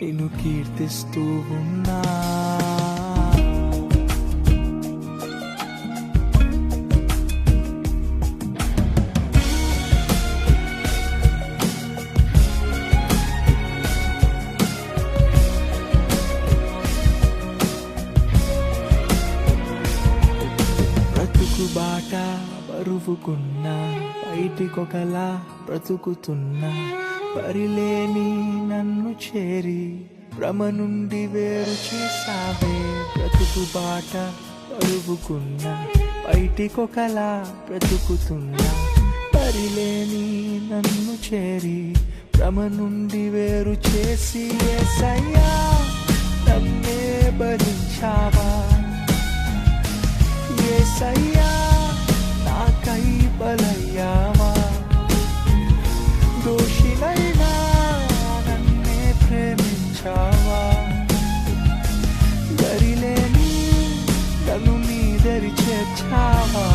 నిన్ను కీర్తిస్తూ ఉన్నా. బ్రతుకు బాట బరువుకున్నా, బయటికొకలా బ్రతుకుతున్నా, పరిలేని నన్ను చేరి భ్రమ నుండి వేరు చేసావే. బ్రతుకు బాట బరువుకున్నా, బయటికొకలా బ్రతుకుతున్నా, పరిలేని నన్ను చేరి భ్రమ నుండి వేరు చేసి యేసయ్యా నన్నే భరించావా. యేసయ్యా నాకై బలయ్యావా. దోషినైనా నన్నే ప్రేమించావా. దరిలేని నన్ను నీ దరి చేర్చావా.